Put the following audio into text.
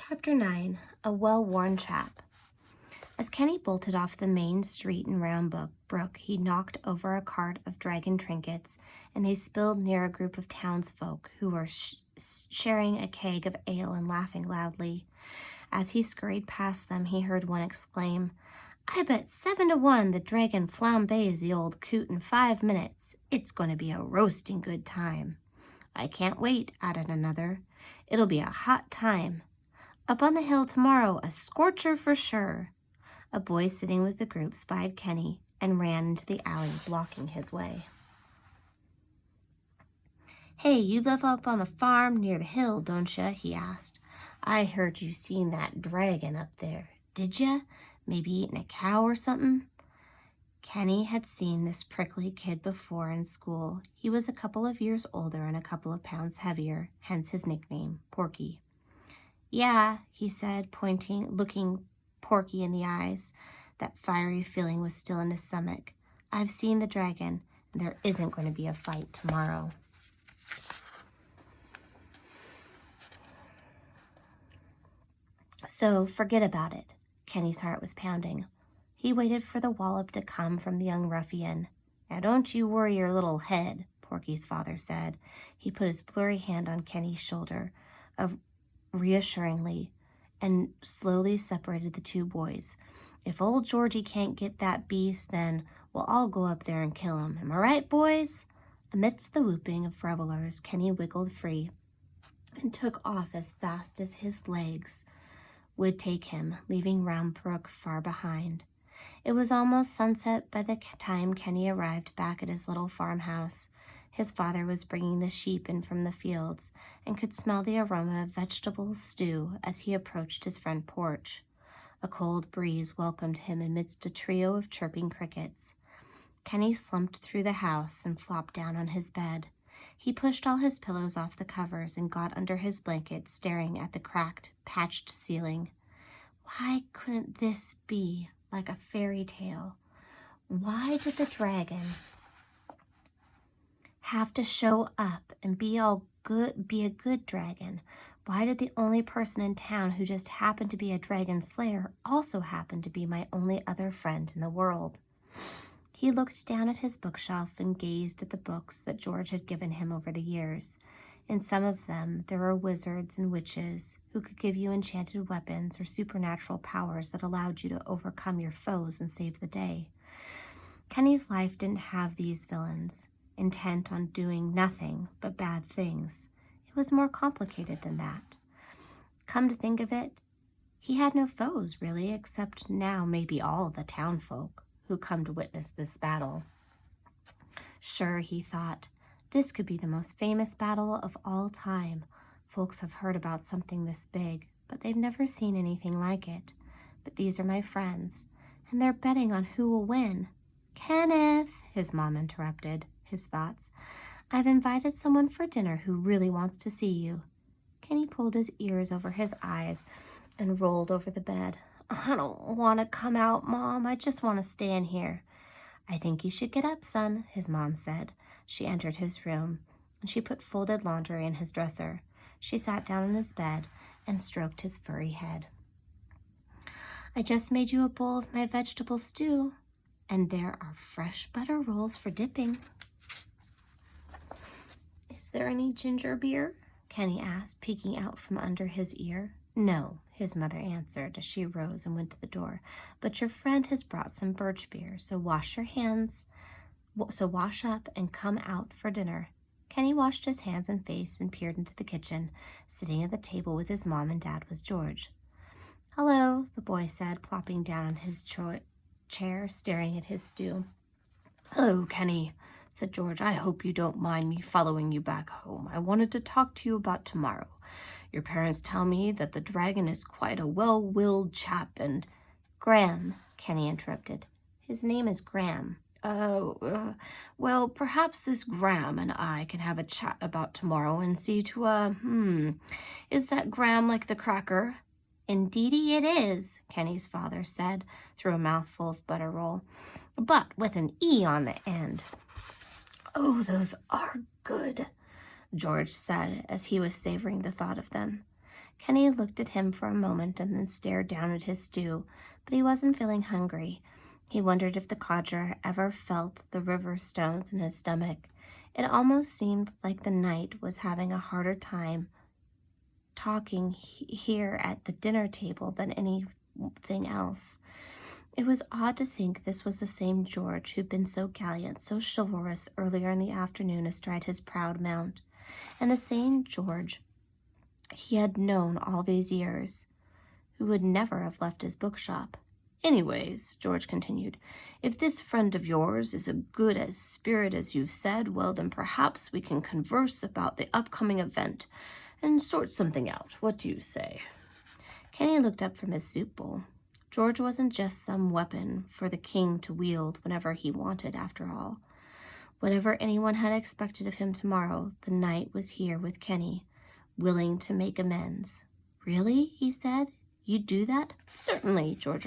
Chapter 9, A Well-Worn Chap. As Kenny bolted off the main street in Round Brook, he knocked over a cart of dragon trinkets, and they spilled near a group of townsfolk who were sharing a keg of ale and laughing loudly. As he scurried past them, he heard one exclaim, "I bet 7-1 the dragon flambés the old coot in 5 minutes. It's going to be a roasting good time." "I can't wait," added another. "It'll be a hot time. Up on the hill tomorrow, a scorcher for sure." A boy sitting with the group spied Kenny and ran into the alley, blocking his way. "Hey, you live up on the farm near the hill, don't ya?" he asked. "I heard you seen that dragon up there. Did ya? Maybe eating a cow or something?" Kenny had seen this prickly kid before in school. He was a couple of years older and a couple of pounds heavier, hence his nickname, Porky. "Yeah," he said, looking Porky in the eyes. That fiery feeling was still in his stomach. "I've seen the dragon, and there isn't going to be a fight tomorrow." So forget about it. Kenny's heart was pounding. He waited for the wallop to come from the young ruffian. "Now don't you worry your little head," Porky's father said. He put his blurry hand on Kenny's shoulder reassuringly and slowly separated the two boys. "If old Georgie can't get that beast, then we'll all go up there and kill him. Am I right, boys?" Amidst the whooping of revelers, Kenny wiggled free and took off as fast as his legs would take him, leaving Round Brook far behind. It was almost sunset by the time Kenny arrived back at his little farmhouse. His father was bringing the sheep in from the fields and could smell the aroma of vegetable stew as he approached his front porch. A cold breeze welcomed him amidst a trio of chirping crickets. Kenny slumped through the house and flopped down on his bed. He pushed all his pillows off the covers and got under his blanket, staring at the cracked, patched ceiling. Why couldn't this be like a fairy tale? Why did the dragon have to show up and be a good dragon? Why did the only person in town who just happened to be a dragon slayer also happen to be my only other friend in the world? He looked down at his bookshelf and gazed at the books that George had given him over the years. In some of them, there were wizards and witches who could give you enchanted weapons or supernatural powers that allowed you to overcome your foes and save the day. Kenny's life didn't have these villains, intent on doing nothing but bad things. It was more complicated than that. Come to think of it, he had no foes, really, except now maybe all of the townfolk who come to witness this battle. Sure, he thought, this could be the most famous battle of all time. Folks have heard about something this big, but they've never seen anything like it. But these are my friends, and they're betting on who will win. "Kenneth," his mom interrupted his thoughts, "I've invited someone for dinner who really wants to see you." Kenny pulled his ears over his eyes and rolled over the bed. "I don't want to come out, Mom. I just want to stay in here." "I think you should get up, son," his mom said. She entered his room, and she put folded laundry in his dresser. She sat down on his bed and stroked his furry head. "I just made you a bowl of my vegetable stew, and there are fresh butter rolls for dipping." "Is there any ginger beer?" Kenny asked, peeking out from under his ear. "No," his mother answered as she rose and went to the door. "But your friend has brought some birch beer, so wash up and come out for dinner." Kenny washed his hands and face and peered into the kitchen. Sitting at the table with his mom and dad was George. "Hello," the boy said, plopping down on his chair, staring at his stew. "Hello, Kenny," said George. "I hope you don't mind me following you back home. I wanted to talk to you about tomorrow. Your parents tell me that the dragon is quite a well-willed chap and—" "Graham," Kenny interrupted. "His name is Graham." Well, perhaps this Graham and I can have a chat about tomorrow and see to, is that Graham like the cracker?" "Indeedy it is," Kenny's father said through a mouthful of butter roll, "but with an E on the end." "Oh, those are good," George said as he was savoring the thought of them. Kenny looked at him for a moment and then stared down at his stew, but he wasn't feeling hungry. He wondered if the codger ever felt the river stones in his stomach. It almost seemed like the knight was having a harder time talking here at the dinner table than anything else. It was odd to think this was the same George who'd been so gallant, so chivalrous earlier in the afternoon astride his proud mount, and the same George he had known all these years, who would never have left his bookshop. Anyways, George continued, if this friend of yours is a good as spirit as you've said, well, then perhaps we can converse about the upcoming event and sort something out. What do you say? Kenny looked up from his soup bowl. George wasn't just some weapon for the king to wield whenever he wanted, after all. Whatever anyone had expected of him tomorrow, the knight was here with Kenny, willing to make amends. Really? He said. You'd do that? Certainly, George